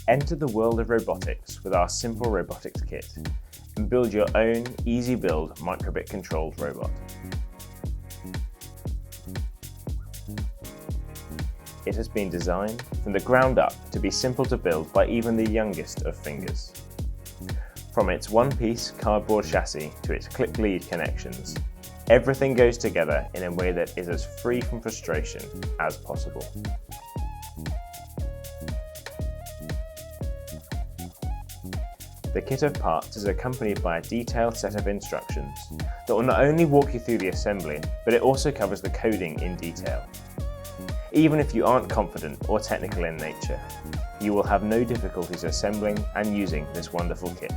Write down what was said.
Enter the world of robotics with our Simple Robotics kit and build your own easy-build microbit controlled robot. It has been designed from the ground up to be simple to build by even the youngest of fingers. From its one-piece cardboard chassis to its click lead connections, everything goes together in a way that is as free from frustration as possible. The kit of parts is accompanied by a detailed set of instructions that will not only walk you through the assembly, but it also covers the coding in detail. Even if you aren't confident or technical in nature, you will have no difficulties assembling and using this wonderful kit.